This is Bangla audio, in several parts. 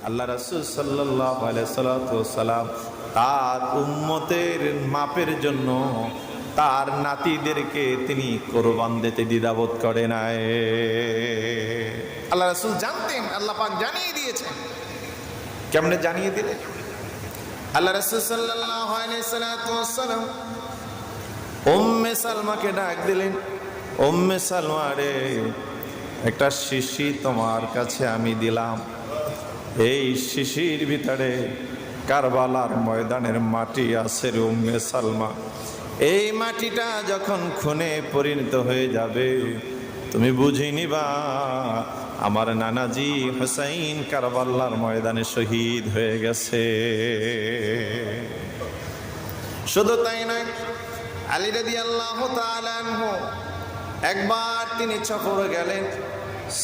আল্লাহ রাসূল সাল্লাল্লাহু আলাইহি সাল্লাম তার উম্মতের মাপের জন্য তার নাতিদেরকে তিনি কোরবান দিতে দ্বিধাবোধ করে নাই। আল্লাহ রাসূল জানতেন, আল্লাহ পাক জানিয়ে দিয়েছেন। কেমনে জানিয়ে দিলেন? আল্লাহ রাসূল সাল্লাল্লাহু আলাইহি সাল্লাম উম্মে সালমাকে ডাক দিলেন, উম্মে সালমা রে, একটা শিশি তোমার কাছে আমি দিলাম। এই শিশির ভিতরে কারবালার ময়দানের মাটি আছে রে উম্মে সালমা। এই মাটিটা যখন খুনে পরিণত হয়ে যাবে, তুমি বুঝে নিবা আমার নানাজি হুসাইন কারবালার ময়দানে শহীদ হয়ে গেছে। শুধু তাই নয়, আলী রাদিয়াল্লাহু তাআলা আনহু একবার তিনি সফরে গেলেন।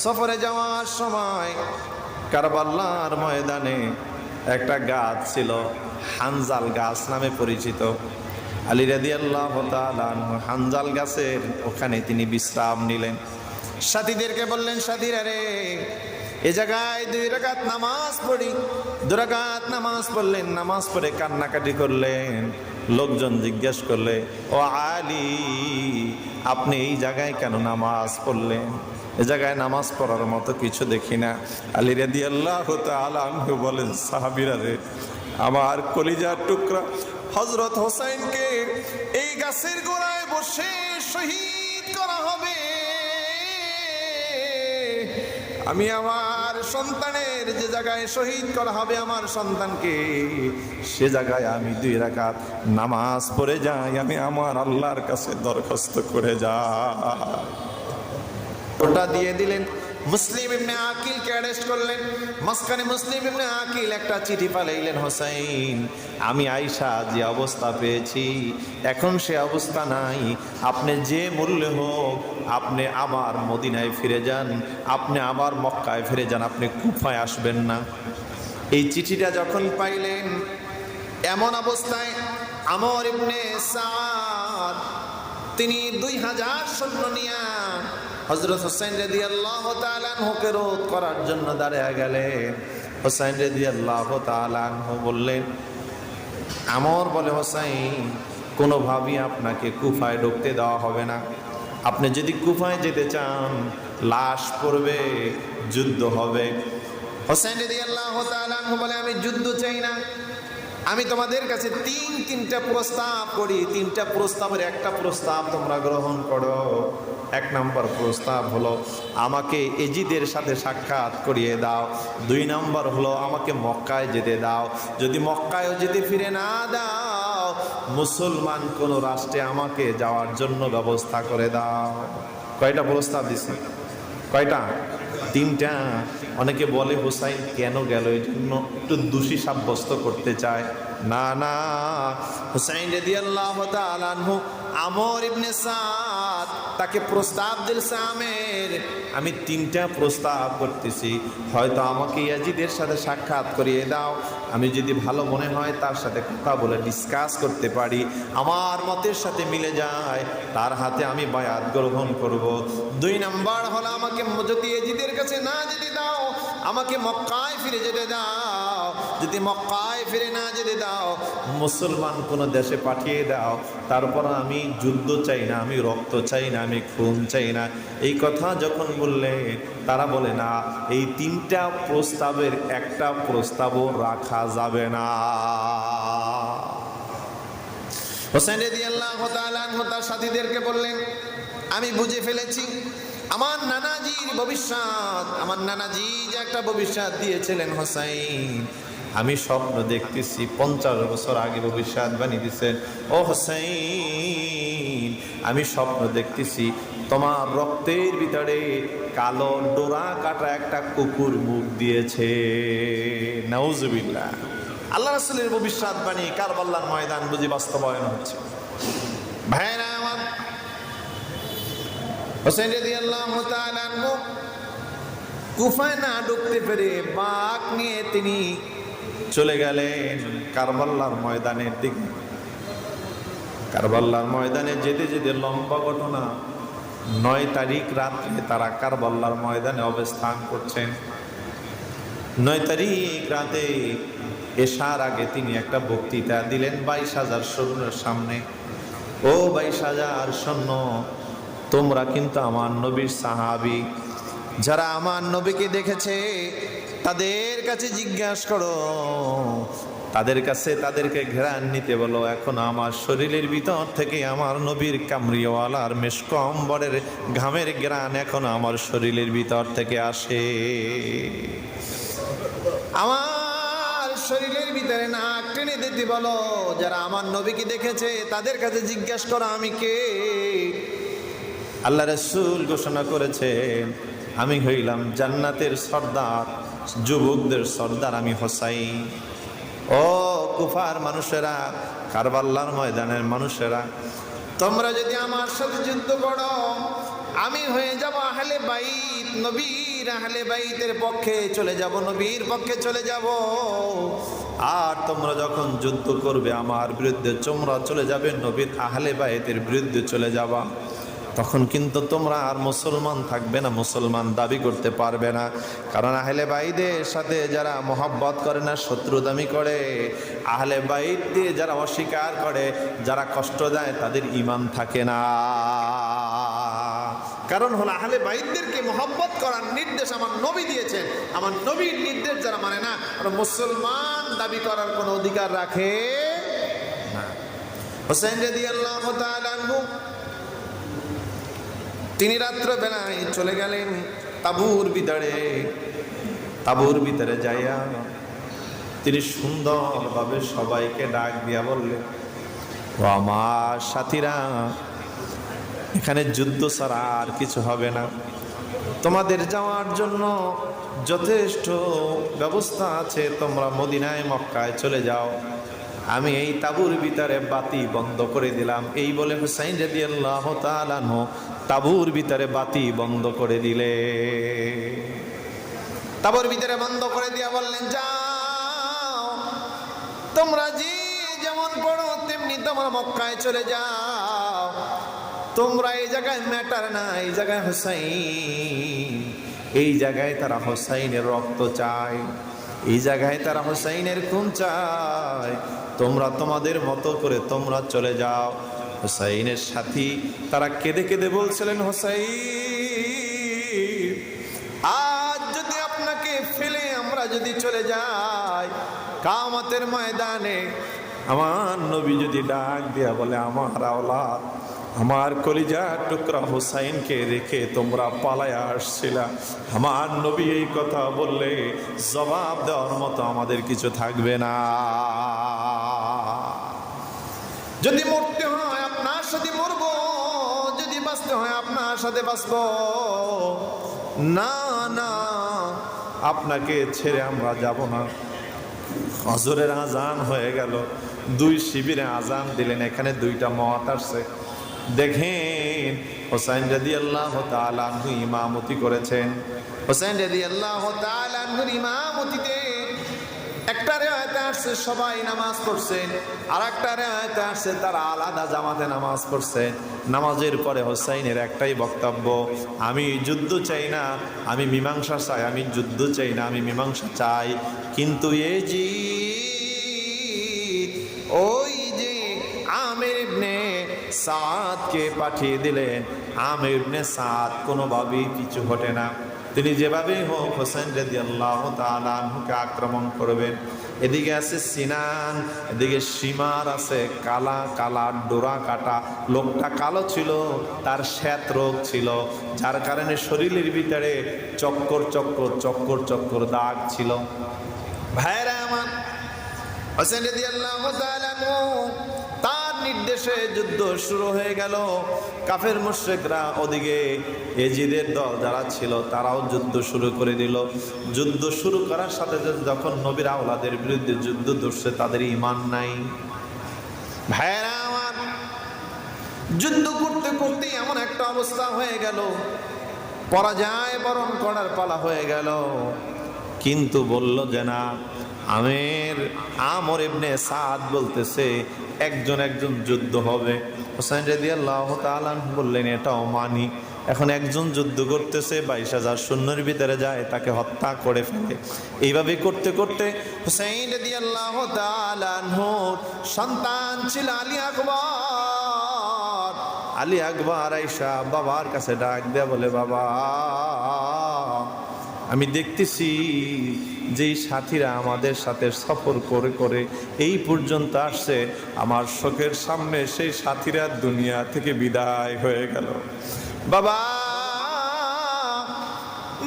সফরে যাওয়ার সময় কারবালার ময়দানে একটা গাছ ছিল, হানজাল গাছ নামে পরিচিত। আলী রাদিয়াল্লাহু তাআলা আনহু হানজাল গাছের ওখানে তিনি বিশ্রাম নিলেন। সাথীদেরকে বললেন, সাথীরা রে, এ জায়গায় 2 রাকাত নামাজ পড়ি। 2 রাকাত নামাজ পড়লেন, নামাজ পড়ে কান্নাকাটি করলেন। লোকজন জিজ্ঞেস করলে, ও আলী, আপনি এই জায়গায় কেন নামাজ পড়লেন? এ জায়গায় নামাজ পড়ার মতো কিছু দেখি না। আলী রাদিয়াল্লাহু তাআলা আনহু বলেন, সাহাবীরা রে, আমার কলিজার টুকরা হযরত হোসেনকে এই গাছের গোড়ায় বসে শহীদ করা হবে। আমি আমার সন্তানের যে জায়গায় শহীদ করা হবে আমার সন্তানকে, সে জায়গায় আমি 2 রাকাত নামাজ পড়ে যাই, আমি আমার আল্লাহর কাছে দরখাস্ত করে যাই। ওটা দিয়ে দিলেন। মুসলিম ইবনে আকিলকে অ্যারেস্ট করলেন। মাঝখানে মুসলিম ইবনে আকিল একটা চিঠি পাঠাইলেন, হোসেন, আমি আয়েশা যে অবস্থা পেয়েছি এখন সে অবস্থা নাই। আপনি যে মূল্যে হোক আপনি আবার মদিনায় ফিরে যান, আপনি আবার মক্কায় ফিরে যান, আপনি কুফায় আসবেন না। এই চিঠিটা যখন পাইলেন, এমন অবস্থায় আমর ইবনে সাদ তিনি 2000 সৈন্য নিয়ে হযরত হোসেন রাদিয়াল্লাহু তাআলা আনহুকে রোধ করার জন্য দাঁড়িয়ে গেলেন। হোসেন রাদিয়াল্লাহু তাআলা আনহু বললেন, আমর বলে, হোসেন, কোনোভাবেই আপনাকে কুফায় ঢুকতে দেওয়া হবে না। আপনি যদি কুফায় যেতে চান, লাশ পড়বে, যুদ্ধ হবে। হোসেন রাদিয়াল্লাহু তাআলা আনহু বলে, আমি যুদ্ধ চাই না, আমি তোমাদের কাছে 3টা প্রস্তাব করি। 3টা প্রস্তাবের একটা প্রস্তাব তোমরা গ্রহণ করো। 1 নম্বর প্রস্তাব হলো আমাকে এজিদের সাথে সাক্ষাৎ করিয়ে দাও। 2 নম্বর হলো আমাকে মক্কায় যেতে দাও। যদি মক্কায়ও যেতে ফিরে না দাও, মুসলমান কোন রাষ্ট্রে আমাকে যাওয়ার জন্য ব্যবস্থা করে দাও। কয়টা প্রস্তাব দিছে? কয়টা? 3টা। অনেকে বলে হুসাইন কেন গেল, এই জন্য একটু দোষী সাব্যস্ত করতে চায়। না না, হুসাইন রাদিয়াল্লাহু তাআলা আনহু আমর ইবনে সাদ তাকে প্রস্তাব দিলছে, আমের, আমি 3টা প্রস্তাব করতেছি, হয়তো আমাকে ইয়াজিদের সাথে সাক্ষাৎ করিয়ে দাও। আমি যদি ভালো মনে হয় তার সাথে কথা বলে ডিসকাস করতে পারি, আমার মতের সাথে মিলে যায়, তার হাতে আমি বায়াত গ্রহণ করব। 2 নম্বর হলো আমাকে যদি ইয়াজিদের কাছে না যেতে দাও, আমাকে মক্কায় ফিরে যেতে দাও। যদি মক্কায় ফিরে না যেতে দাও, মুসলমান কোন দেশে পাঠিয়ে দাও। তারপর আমি যুদ্ধ চাই না, আমি রক্ত চাই না, আমি খুন চাই না। এই কথা যখন বললে, তারা বলে, না, এই 3টা প্রস্তাবের একটা প্রস্তাবও রাখা যাবে না। হোসেন রাদিয়াল্লাহু তাআলা আনহু তার সাথীদেরকে বললেন, আমি বুঝে ফেলেছি আমার নানাজির ভবিষ্যৎ, আমার নানাজি যে একটা ভবিষ্যৎ দিয়েছিলেন হোসেন, আমি স্বপ্ন দেখতেছি 50 বছর আগে ভবিষ্যৎবাণী দিয়েছেন। ও হোসেন, আমি স্বপ্ন দেখতেছি তোমার রক্তের ভিতরে কালো ডোরা কাটা একটা কুকুর মুখ দিয়েছে। নাউজুবিল্লাহ। আল্লাহ রাসূলের ভবিষ্যৎবাণী কারবালার ময়দান বুঝি বাস্তবায়ন হচ্ছে। ভাইরা আমার, হোসেন রাদিয়াল্লাহু তাআলা আনহু কুফায় না ঢুকতে পেরে বাঘ নিয়ে তিনি চলে গেলেন কারবালার ময়দানের দিকে। কারবালার ময়দানে যেতে যেতে লম্বা ঘটনা। 9 তারিখ রাত্রে তারা কারবালার ময়দানে অবস্থান করছেন। 9 তারিখ রাতে এশার আগে তিনি একটা বক্তৃতা দিলেন 22,000 সৈন্যের সামনে। ও 22,000 সৈন্য, তোমরা কিন্তু আমার নবীর সাহাবী, যারা আমার নবীকে দেখেছে তাদের কাছে জিজ্ঞাসা করো, তাদের কাছে তাদেরকে ঘেরান নিতে বলো। এখন আমার শরীরের ভিতর থেকে আমার নবীর কামরিওয়ালার মেশকম্বরের ঘামের ঘ্রাণ এখন আমার শরীরের ভিতর থেকে আসে। আমার শরীরের ভিতরে নাক টেনে দিতে বলো, যারা আমার নবীকে দেখেছে তাদের কাছে জিজ্ঞাসা করো আমি কে। আল্লাহ রাসূল ঘোষণা করেছেন, আমি হইলাম জান্নাতের সর্দার, যুবকদের সর্দার আমি হোসাইন। ও কুফার মানুষেরা, কারবালার ময়দানের মানুষেরা, তোমরা যদি আমার সাথে যুদ্ধ করো, আমি হয়ে যাব আহলে বাইত, নবীর আহলে বাইতের পক্ষে চলে যাব, নবীর পক্ষে চলে যাব। আর তোমরা যখন যুদ্ধ করবে আমার বিরুদ্ধে, তোমরা চলে যাবে নবীর আহলে বাইতের বিরুদ্ধে চলে যাবা। তখন কিন্তু তোমরা আর মুসলমান থাকবে না, মুসলমান দাবি করতে পারবে না। কারণ আহলে বাইতের সাথে যারা মহব্বত করে না, শত্রুতামি করে, আহলে বাইত দিয়ে যারা অস্বীকার করে, যারা কষ্ট দেয়, তাদের ঈমান থাকে না। কারণ হলো আহলে বাইতদেরকে মহব্বত করার নির্দেশ আমার নবী দিয়েছেন। আমার নবীর নির্দেশ যারা মানে না, আর মুসলমান দাবি করার কোনো অধিকার রাখে না। হোসেন রাদিয়াল্লাহু তাআলা আনহু তিনি রাত্রবেলায় চলে গেলেন তাবুর ভিতরে যাইয়া তিনি সুন্দরভাবে সবাইকে ডাক দিয়া বললেন, ও আমার সাথীরা, এখানে যুদ্ধ ছাড়া আর কিছু হবে না, তোমাদের যাওয়ার জন্য যথেষ্ট ব্যবস্থা আছে, তোমরা মদিনায় মক্কায় চলে যাও, আমি এই তাবুর ভিতরে বাতি বন্ধ করে দিলাম। এই বলে হুসাইন রাদিয়াল্লাহু তাআলা আনহু তাবুর ভিতরে বাতি বন্ধ করে দিলে। তাবুর ভিতরে বন্ধ করে দিয়া বললেন, যাও তোমরা যে যেমন পড়ো তেমনি তোমরা মক্কায় চলে যাও, তোমরা এই জায়গায় ম্যাটার না, এই জায়গায় হুসাইন, এই জায়গায় তারা হুসাইনের রক্ত চায়, এই জায়গায় তারা হুসাইনের খুন চায়, তোমরা তোমাদের মতো করে তোমরা চলে যাও। হুসাইনের সাথী তারা কেঁদে কেঁদে বলছিলেন, হুসাইন, আজ যদি আপনাকে ফেলে আমরা যদি চলে যাই, কিয়ামতের ময়দানে আমার নবী যদি ডাক দিয়া বলে, আমার আওলাদ, আমার কলিজার টুকরা হুসাইনকে রেখে তোমরা পালায়া আসছিলা, আমার নবী এই কথা বললে জবাব দেওয়ার মতো আমাদের কিছু থাকবে না। যদি মরতে হয় আপনার সাথে মরব, যদি বাঁচতে হয় আপনার সাথে বাঁচব, না না, আপনাকে ছেড়ে আমরা যাব না। হজরের আজান হয়ে গেল, 2 শিবিরে আজান দিলেন, এখানে 2টা মত আসছে। দেখেন হোসেন রাদিয়াল্লাহু তাআলা আনহু ইমামতি করেছেন। হোসেন রাদিয়াল্লাহু তাআলা আনহুর ইমামতিতে একটা রিওয়ায়েতে আসছে সবাই নামাজ পড়ছেন, আর একটা রিওয়ায়েতে আসছে তারা আলাদা জামাতে নামাজ পড়ছেন। নামাজের পরে হোসাইনের একটাই বক্তব্য, আমি যুদ্ধ চাই না, আমি মীমাংসা চাই, আমি যুদ্ধ চাই না, আমি মীমাংসা চাই। কিন্তু ইয়াজিদ ওই যে আমির ইবনে সাদকে পাঠিয়ে দিলেন, আমির ইবনে সাদ কোনোভাবেই পিছু হটে না, তিনি যেভাবেই হোক হোসেন রাদিয়াল্লাহু তাআলা আনহুকে আক্রমণ করবেন। এদিকে আছে সিনান, এদিকে সীমার আছে কালা কালা ডোরা কাটা, লোকটা কালো ছিল, তার শ্বেত রোগ ছিল, যার কারণে শরীরের ভিতরে চক্কর চক্কর চক্কর চক্কর দাগ ছিল। ভাইরা আমার, হোসেন রাদিয়াল্লাহু তাআলা তার নির্দেশে যুদ্ধ শুরু হয়ে গেল। কাফের মুশরিকরা ওদিকে ইয়াজিদের দল যারা ছিল তারাও যুদ্ধ শুরু করে দিল। যুদ্ধ শুরু করার সাথে সাথে যখন নবীর আওলাদের বিরুদ্ধে যুদ্ধ ধরছে, তাদের ঈমান নাই। ভাইরা আমার, যুদ্ধ করতে করতে এমন একটা অবস্থা হয়ে গেল, পরাজয় বরণ করার পালা হয়ে গেল। কিন্তু বলল যে না, আমর ইবনে সাদ বলতেছে একজন একজন যুদ্ধ হবে। হোসেন রাদিয়াল্লাহু তাআলা বললেন এটাও মানি। এখন একজন যুদ্ধ করতেছে, 22,000 সৈন্যের ভিতরে যায়, তাকে হত্যা করে ফেলে। এইভাবে করতে করতে হুসাইন রাদিয়াল্লাহু তাআলা আনহুর সন্তান ছিল আলী আকবর। আলী আকবর আয়েশা বাবার কাছে ডাক দেয়া বলে, বাবা আমি দেখতেছি যেই সাথীরা আমাদের সাথে সফর করে করে এই পর্যন্ত আসছে, আমার চোখের সামনে সেই সাথীরা দুনিয়া থেকে বিদায় হয়ে গেল। বাবা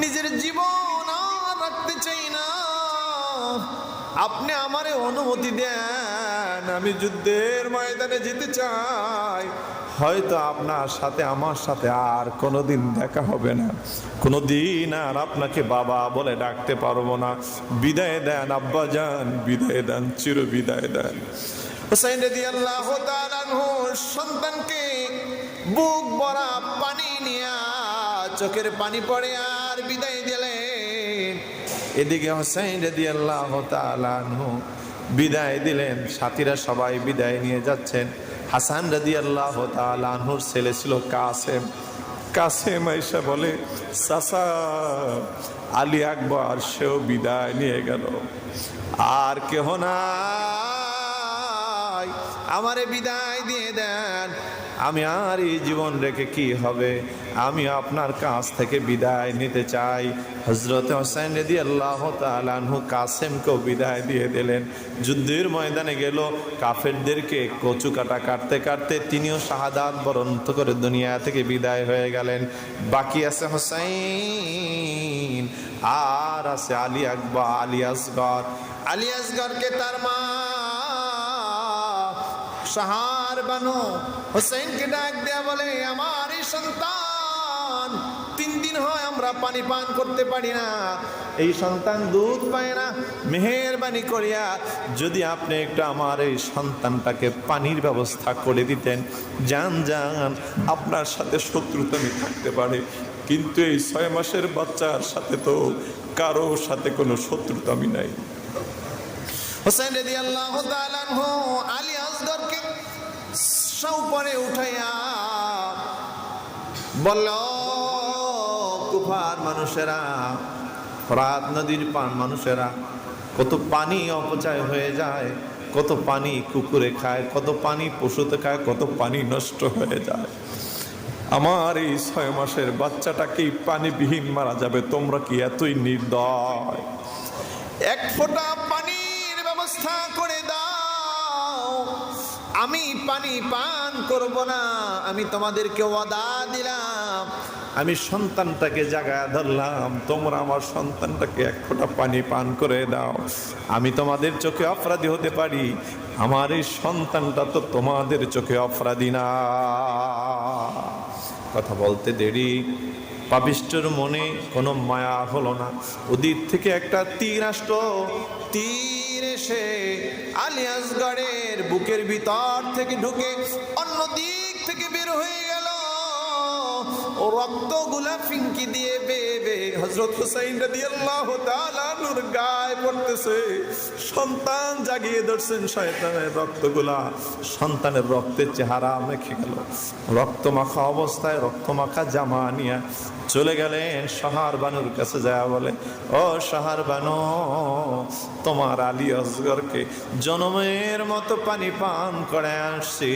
নিজের জীবন আর রাখতে চাই না, আপনি আমারে অনুমতি দেন, আমি যুদ্ধের ময়দানে যেতে চাই। হয়তো আপনার সাথে আমার সাথে আর কোনোদিন দেখা হবে না, কোনোদিন আর আপনাকে বাবা বলে ডাকতে পারবো না। বিদায় দেন আব্বা যান, বিদায় দেন, চির বিদায় দেন। হুসাইন রাদিয়াল্লাহু তাআলা আনহু সন্তানকে বুক ভরা পানি নিয়ে চোখের পানি পড়ে আর বিদায় দিলেন। এদিকে হুসাইন রাদিয়াল্লাহু তাআলা আনহু বিদায় দিলেন, সাথীরা সবাই বিদায় নিয়ে যাচ্ছেন। হাসান রাদিয়াল্লাহু তাআলা আনহুর ছেলে ছিল কাসেম। কাসেম আয়েশা বলে, চাচা আলী আকবর সেও বিদায় নিয়ে গেল, আর কেহ নাই, আমারে বিদায় দিয়ে দেন, আমি আর এই জীবন রেখে কি হবে, আমি আপনার কাছ থেকে বিদায় নিতে চাই। হযরত হুসাইন রাদিয়াল্লাহু তাআলা আনহু কাসেমকেও বিদায় দিয়ে দিলেন। যুদ্ধের ময়দানে গেল, কাফেরদেরকে কচু কাটা কাটতে কাটতে তিনিও শাহাদাত বরণ করে দুনিয়া থেকে বিদায় হয়ে গেলেন। বাকি আছে হুসাইন, আর আছে আলী আকবর, আলী আসগর। আলী আসগরকে তার মা শাহার বানু হুসাইনকে ডাক দেয়া বলে, আমার এই সন্তান 3 দিন হয় আমরা পানি পান করতে পারি না, এই সন্তান দুধ পায় না, মেহেরবানি করিয়া যদি আপনি একটু আমার এই সন্তানটাকে পানির ব্যবস্থা করে দিতেন। যান যান, আপনার সাথে শত্রুতা থাকতে পারে, কিন্তু এই 6 মাসের বাচ্চার সাথে তো কারো সাথে কোনো শত্রুতা নাই। হুসাইন রাদিয়াল্লাহু তাআলা আনহু আলী আসগরকে উপরে উঠাইয়া বলল, কুফার মানুষেরা, ফরাত নদীর মানুষেরা, কত পানি অপচয় হয়ে যায়, কত পানি কুকুরে খায়, কত পানি পশুতে খায়, কত পানি নষ্ট হয়ে যায়। আমার এই 6 মাসের বাচ্চাটাকেই পানিবিহীন মারা যাবে, তোমরা কি এতই নির্দয়? এক ফোঁটা পানির ব্যবস্থা করে দাও, আমি পানি পান করব না। আমি তোমাদেরকে ওয়াদা দিলাম, আমি সন্তানটাকে জাগায় ধরলাম, তোমরা আমার সন্তানটাকে এক ফোঁটা পানি পান করে দাও। আমি তোমাদের চোখে অপরাধী হতে পারি, আমার এই সন্তানটা তো তোমাদের চোখে অপরাধী না। কথা বলতে দেরি, পাপিষ্ঠের মনে কোনো মায়া হলো না। ওদিক থেকে একটা তীর আসলো, তীর এসে আলী আসগরের বুকের ভিতর থেকে ঢুকে অন্য দিক থেকে বের হয়ে গেল। ও রক্তগুলা ফিঙ্কি দিয়ে বেয়ে বেয়ে হযরত হুসাইন রাদিয়াল্লাহু তাআলা আনহুর গায়ে পড়তেছে। সন্তান জাগিয়ে ধরছেন, শয়তানের রক্তগুলা সন্তানের রক্তের চেহারা মেখে গেল। রক্তমাখা অবস্থায় রক্তমাখা জামা নিয়ে চলে গেলেন শাহার বানুর কাছে, যায় বলে, ও শাহার বানু, তোমার আলী আসগরকে জনমের মতো পানি পান করে আসছি,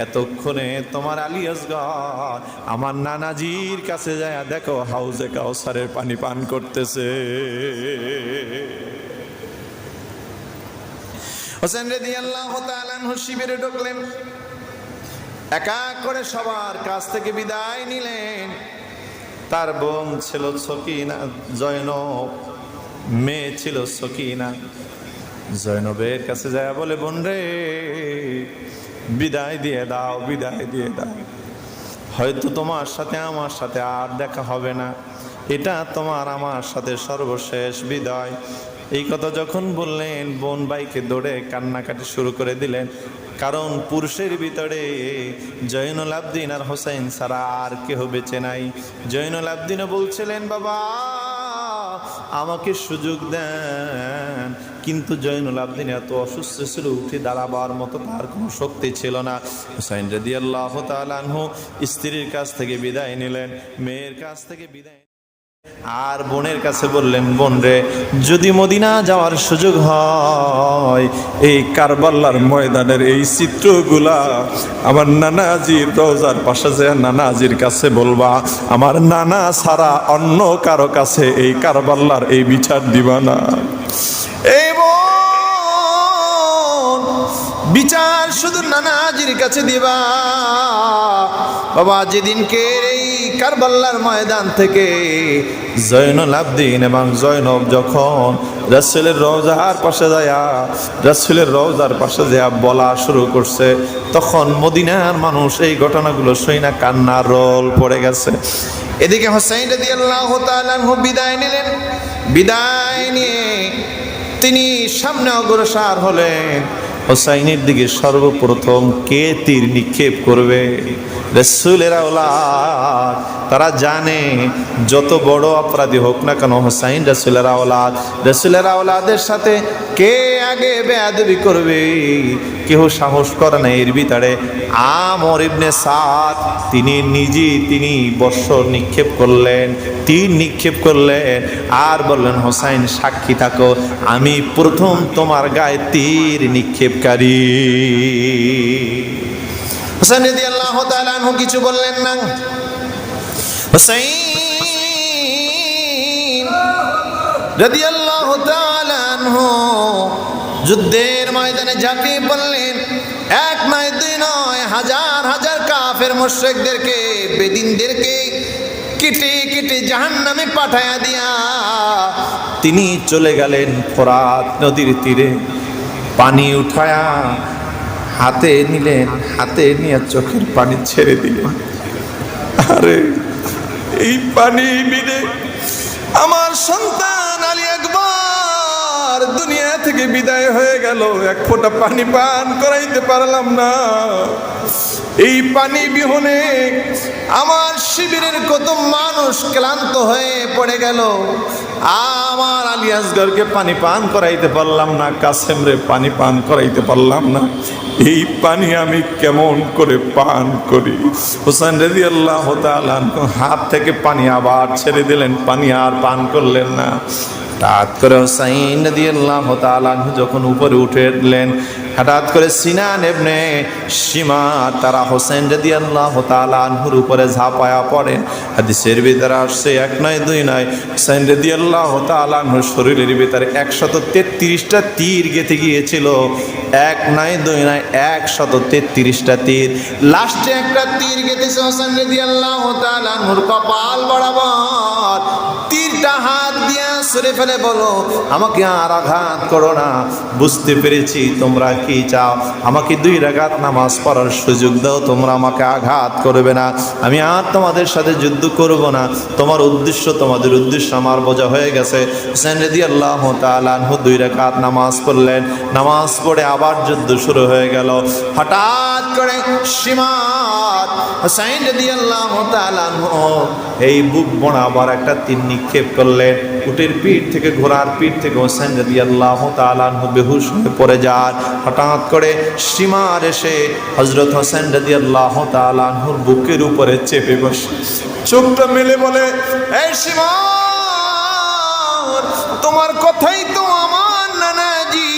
এতক্ষণে তোমার আলী আসগর আমার নানাজির কাছে যায় দেখো হাউজে কাউসারের পানি পান করতেছে। হোসেন রাদিয়াল্লাহু তাআলা আনহু শিবিরে ঢুকলেন, একা করে সবার কাছ থেকে বিদায় নিলেন। তার বোন ছিল সকিনা, জয়নব, মেয়ে ছিল সকিনা। জয়নবের কাছে যায় বলে, বোন রে, বিদায় দিয়ে দাও, বিদায় দিয়ে দাও, হয়তো তোমার সাথে আমার সাথে আর দেখা হবে না, এটা তোমার আমার সাথে সর্বশেষ বিদায়। এই কথা যখন বললেন, বোন ভাইকে দৌড়ে কান্নাকাটি শুরু করে দিলেন, কারণ পুরুষের ভিতরে জয়নুল আবদিন আর হোসেন ছাড়া আর কেউ বেঁচে নাই। জয়নুল আবদিনও বলছিলেন, বাবা আমাকে সুযোগ দেন। কিন্তু জয়নুল আবদিন এত অসুস্থ ছিল, উঠে দাঁড়াবার মতো তার কোনো শক্তি ছিল না। হুসাইন রাদিয়াল্লাহু তাআলা আনহু স্ত্রীর কাছ থেকে বিদায় নিলেন, মেয়ের কাছ থেকে বিদায় আর বোনের কাছে বললেন, বোন রে, যদি মদিনা যাওয়ার সুযোগ হয়, এই কারবালার ময়দানের এই চিত্রগুলা আমার নানাজির রওজার পাশে যে নানাজির কাছে বলবা, আমার নানা ছাড়া অন্য কারো কাছে এই কারবালার এই বিচার দিবা না। এই বোন, বিচার শুধু নানাজির কাছে দিবা। বাবা, যেদিনকে এই কারবালার ময়দান থেকে জয়নুল আবদিন এবং জয়নব যখন রাসূলের রওজার পাশে যায় বলা শুরু করছে, তখন মদিনার মানুষ এই ঘটনাগুলো শুনে না কান্নার রোল পড়ে গেছে। এদিকে হুসাইন রাদিয়াল্লাহু তাআলা আনহু বিদায় নিলেন। বিদায় নিয়ে তিনি সামনে অগ্রসর হলেন। হুসাইনের দিকে সর্বপ্রথম কে তীর নিক্ষেপ করবে? রাসূলের আওলাদ। তারা জানে যত বড় অপরাধী হোক না কেন, হুসাইন রাসূলের আওলাদ। রাসূলের আওলাদের সাথে কে আগে বেয়াদবি করবে কেউ সাহস করে না। এর ভিতরে আমর ইবনে সাদ তিনি বর্ষর নিক্ষেপ করলেন, তীর নিক্ষেপ করলেন আর বললেন, হুসাইন সাক্ষী থাকো, আমি প্রথম তোমার গায়ে তীর নিক্ষেপকারী। হুসাইন রাদিয়াল্লাহু তাআলা আনহু কিছু বললেন না। হুসাইন রাদিয়াল্লাহু তাআলা আনহু যুদ্ধের ময়দানে ঝাঁপিয়ে পড়লেন। এক নয়, দুই নয়, হাজার হাজার কাফের মুশরিকদেরকে, বেদিনদেরকে কেটে কেটে জাহান্নামে পাঠায়া দিয়া তিনি চলে গেলেন ফোরাত নদীর তীরে। পানি উঠায়া হাতে নিলেন, হাতে নিয়ে চোখের পানি ছেড়ে দিলেন। আরে এই পানি বিদে আমার সন্তান আলী আকবর দুনিয়া থেকে বিদায় হয়ে গেল, এক ফোঁটা পানি পান করাইতে পারলাম না। এই পানি বিহনে আমার শিবিরের কত মানুষ ক্লান্ত হয়ে পড়ে গেল। আমার আলী আসগরকে পানি পান করাইতে পারলাম না, কাসেম রে পানি পান করাইতে পারলাম না। এই পানি আমি কেমন করে পান করি? হুসাইন রাদিয়াল্লাহু তাআলা হাত থেকে পানি আবার ছেড়ে দিলেন, পানি আর পান করলেন না। হঠাৎ করে হুসাইন রাদিয়াল্লাহু তাআলা যখন উপরে উঠে এলেন, হঠাৎ করে সিনান ইবনে শিমার তারা হুসাইন রাদিয়াল্লাহু তাআলা আনহুর উপরে ঝাঁপায়া পড়ে। হাদিসের ভিতরে আসছে, এক নয়, দুই নয়, হুসাইন রাদিয়াল্লাহু তাআলা আনহুর শরীরের ভিতরে 133টা তীর গেঁথে গিয়েছিল। এক নয়, দুই নয়, 133টা তীর। লাস্টে একটা তীর গেঁথেছে হুসাইন রাদিয়াল্লাহু তাআলা আনহুর কপাল বরাবর। তীরটা হাত দিয়া সরে ফেলে বলো, আমাকে আর আঘাত করো না, বুঝতে পেরেছি তোমরা কি চাও, আমাকে 2 রাকাত নামাজ পড়ার সুযোগ দাও, তোমরা আমাকে আঘাত করবে না, আমি আর তোমাদের সাথে যুদ্ধ করব না, তোমাদের উদ্দেশ্য আমার বোঝা হয়ে গেছে। হুসাইন রাদিয়াল্লাহু তাআলা আনহু 2 রাকাত নামাজ পড়লেন। নামাজ পড়ে আবার যুদ্ধ শুরু হয়ে গেল। হঠাৎ করে সীমাত হুসাইন রাদিয়াল্লাহু তাআলা আনহু এই বুক বোনা আবার একটা তীর নিক্ষেপ করলেন। উটের পিঠ থেকে, ঘোড়ার পিঠ থেকে হুসাইন রাদিয়াল্লাহু তাআলা আনহু বেহুশ হয়ে পড়ে যান। হঠাৎ করে সীমার এসে হযরত হুসাইন রাদিয়াল্লাহু তাআলা আনহুর বুকের উপরে চেপে বসে চোখটা মেলে বলে, এই সীমার, তোমার কথাই তো আমার নানাজি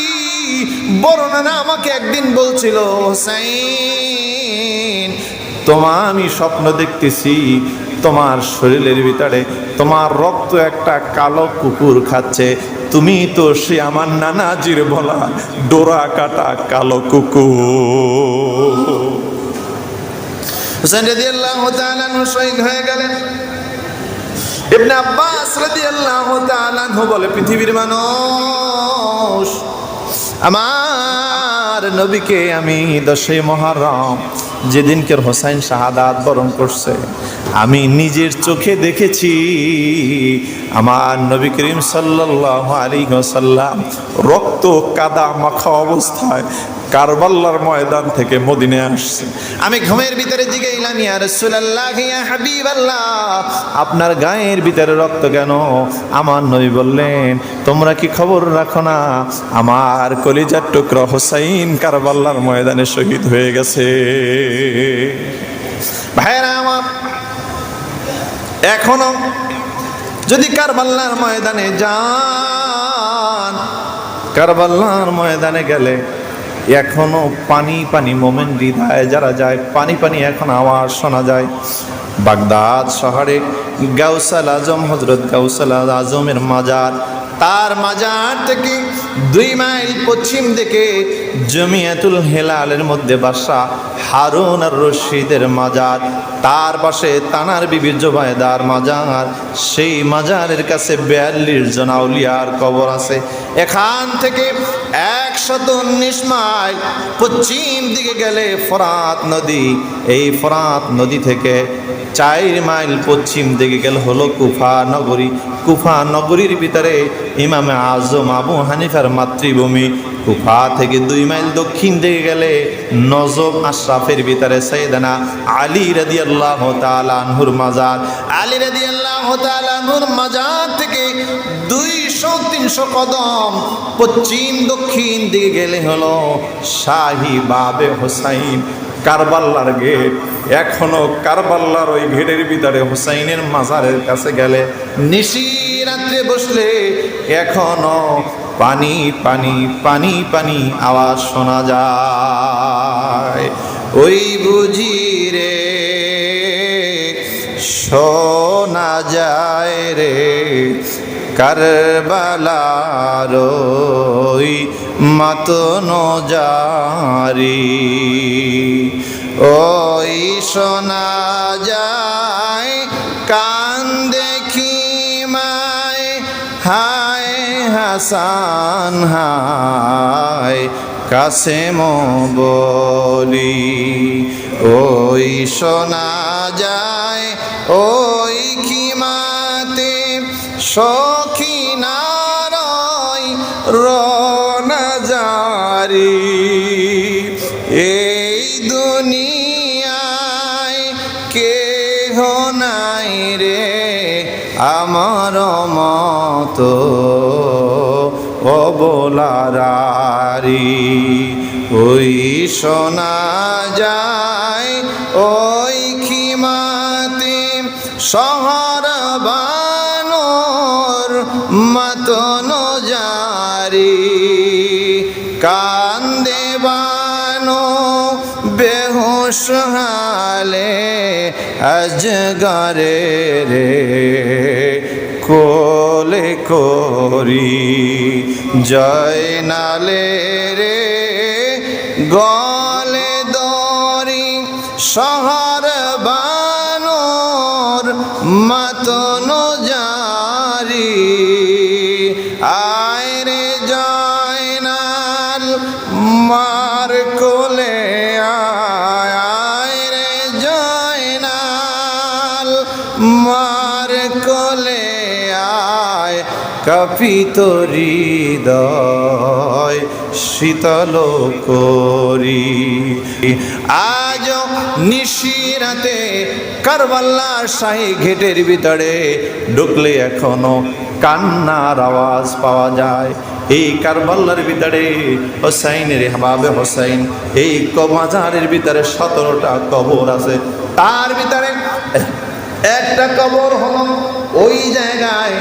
বড় নানা আমাকে একদিন বলছিল, হুসাইন আমি স্বপ্ন দেখতেছি, তোমার শরীরের ভিতরে তোমার রক্ত একটা কালো কুকুর খাচ্ছে, তুমি তো সে আমার নানাজির বলা ডোরা কাটা কালো কুকুর। হুসাইন রাদিয়াল্লাহু তাআলা আনহু শহীদ হয়ে গেলেন। ইবনে আব্বাস রাদিয়াল্লাহু তাআলা আনহু বলে, পৃথিবীর মানুষ, আমার নবীকে আমি 10ই মুহররম যেদিনকে হুসাইন শাহাদাত বরণ করছে, আমি নিজের চোখে দেখেছি আমার নবী করিম সাল্লাল্লাহু আলাইহি ওয়াসাল্লাম রক্ত কাদা মাখা অবস্থায় কারবালার ময়দান থেকে মদিনায় আসছে। আমি ঘুমের ভিতরে জিগাইলাম, ইয়া রাসূলুল্লাহ, ইয়া হাবিবাল্লাহ, আপনার গায়ের ভিতরে রক্ত কেন? আমার নবী বললেন, তোমরা কি খবর রাখো না, আমার কলিজার টুকরা হুসাইন কারবালার ময়দানে শহীদ হয়ে গেছে। ভাইরা আমার, এখনো যদি কারবালার ময়দানে যান, কারবালার ময়দানে গেলে এখনো পানি পানি মোমেন হৃদয়ে যারা যায়, পানি পানি এখন আওয়াজ শোনা যায়। বাগদাদ শহরে গাউসাল আজম, হযরত গাউসাল আজমের মাজার, তার মাজার থেকে 2 মাইল পশ্চিম দিকে জমিয়াতুল হেলালের মধ্যে বাসা হারুন আর রশিদের মাজার, তার পাশে তানার বিবি জুবাইদার মাজার। সেই মাজারের কাছে 42 জন আউলিয়ার কবর আছে। এখান থেকে 119 মাইল পশ্চিম দিকে গেলে ফোরাত নদী, এই ফোরাত নদী থেকে 4 মাইল পশ্চিম দিকে গেলে হলো কুফা নগরী। কুফা নগরীর ভিতরে ইমামে আজম আবু হানিফার মাতৃভূমি। কুফা থেকে 2 মাইল দক্ষিণ দিকে গেলে নজব আশরাফের ভিতরে সাইয়েদনা আলী রাদিয়াল্লাহু তাআলা আনহুর মাজার। আলী রাদিয়াল্লাহু তাআলা আনহুর মাজার থেকে 200-300 কদম পশ্চিম দক্ষিণ দিকে গেলে হলো শাহী বাবে হুসাইন, কারবালার গেট। এখনো কারবালার ওই গেটের ভিতরে হুসাইনের মাজারের কাছে গেলে নিশি রাত্রে বসলে এখনো পানি পানি পানি পানি আওয়াজ শোনা যায়। ওই বুঝি রে শোনা যায় রে কারবালার ওই মাতনো জারি, ওই শোনা যায় কান দেখি মায়, হায় হাসান হায় কাসেম বলি। ওই শোনা যায় ওই খিমাতে সখিনার রনা জারি, এই দুনিয়ায় কেহ নাই রে আমার মতো অবলারারি। ওই শোনা যায় ওই খিমাতে শহর বানর মাতনো জারি, কান্দে বানো বেহুশ হালে আজগরে রে কোলে করি, জয় নালে রে গলে দরি শহর বানর মাতনো জারি। আয় রে জয়নাল মার কোলে আয়, আয় রে জয়নাল মার কোলে আয়, কাঁপিত হৃদয় শীতল করি। আজ নিশিরাতে কারবালার শাহী ঘেটের ভিতরে ঢুকলে এখনো কান্নার আওয়াজ পাওয়া যায়। এই কারবালার ভিতরে হোসাইনের বাবে হোসাইন, এই মাজারের ভিতরে 17টা কবর আছে। তার ভিতরে একটা কবর হলো ওই জায়গায়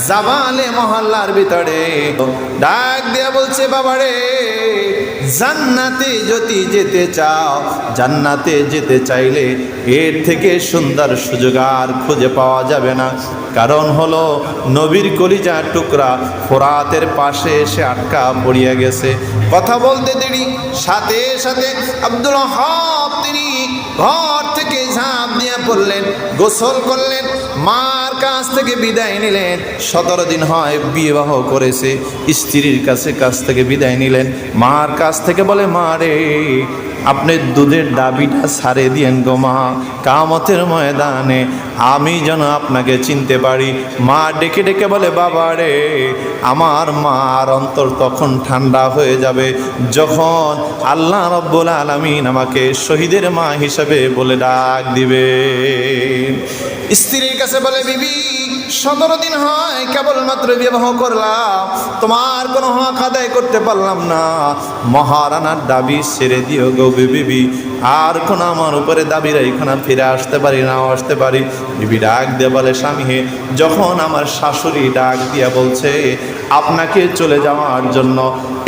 জাবালে মহল্লার ভিতরে। ডাক দিয়া বলছে, বাবারে জান্নাতে যদি যেতে চাও, জান্নাতে যেতে চাইলে এর থেকে সুন্দর সুযোগ আর খুঁজে পাওয়া যাবে না। কারণ হলো নবীর কলিজার টুকরা ফোরাতের পাশে এসে আটকা পড়িয়া গেছে। কথা বলতে দেরি, সাথে সাথে আব্দুল ওয়াহাব তিনি ঘর থেকে ঝাঁপ দিয়ে পড়লেন, গোসল করলেন, মার কাছ থেকে বিদায় নিলেন। 17 দিন হয় বিবাহ করেছে, স্ত্রীর কাছ থেকে বিদায় নিলেন। মার কাছ থেকে বলে, মা রে আপনি দুধের দাবিটা ছাড়ে দিয়েন গো মা, কামতের ময়দানে আমি যেন আপনাকে চিনতে পারি। মা ডেকে ডেকে বলে, বাবা রে, আমার মার অন্তর তখন ঠান্ডা হয়ে যাবে যখন আল্লাহ রব্বুল আলামিন আমাকে শহীদের মা হিসাবে বলে ডাক দিবে। স্ত্রীর কাছে বলে, বিবি 17 দিন হয় কেবলমাত্র বিবাহ করলাম, তোমার কোনো হক আদায় করতে পারলাম না, মহারানার দাবি ছেড়ে দিও গো বিবি, আর কোনো আমার উপরে দাবি রাখো না, ফিরে আসতে পারি নাও আসতে পারি। বিবি ডাক দিয়ে বলে, স্বামী হে, যখন আমার শাশুড়ি ডাক দিয়া বলছে আপনাকে চলে যাওয়ার জন্য,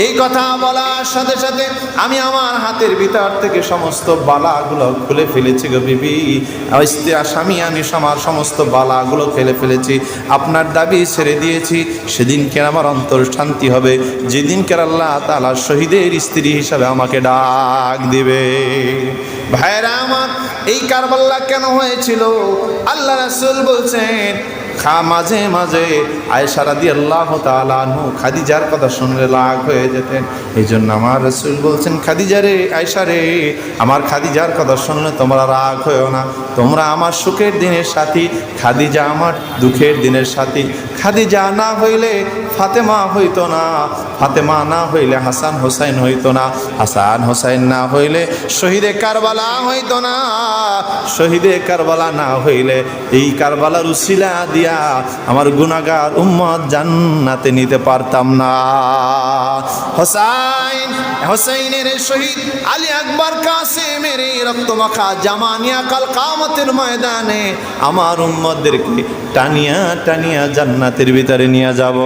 এই কথা বলার সাথে সাথে আমি আমার হাতের ভিতর থেকে সমস্ত বালাগুলো খুলে ফেলেছি গো বিবি, স্বামী আমি আমার সমস্ত বালাগুলো ফেলে ফেলেছি, আপনার দাবি ছেড়ে দিয়েছি। সেদিনকে আমার অন্তর শান্তি হবে যেদিনকে আল্লাহ তাআলা শহীদের স্ত্রী হিসাবে আমাকে ডাক দিবে। ভাইরা আমার, এই কারবালা কেন হয়েছিল? আল্লাহ রাসূল বলছেন, মাঝে মাঝে আয়েশা রাদিয়াল্লাহু তাআলা আনহু খাদিজার কথা শুনলে রাগ হয়ে যেতেন। এই জন্য আমার রাসূল বলছেন, খাদিজা রে, আয়েশা রে, আমার খাদিজার কথা শুনলে তোমরা রাগ হয়েও না, তোমরা আমার সুখের দিনের সাথী, খাদিজা আমার দুঃখের দিনের সাথী। খাদিজা না হইলে ফাতেমা হইতো না, ফাতেমা না হইলে হাসান হোসাইন হইতো না, হাসান হোসাইন না হইলে শহীদে কারবালা হইতো না, শহীদে কারবালা না হইলে এই কারবালার উসিলা দিয়া আমার গুনাহগার উম্মত জান্নাতে নিতে পারতাম না। হোসাইন, হোসাইনের শহীদ আলী আকবর কাসেমের রক্তমাখা জামানিয়া কাল কিয়ামতের ময়দানে আমার উম্মতদেরকে টানিয়া টানিয়া জান্নাতের ভিতরে নিয়ে যাব।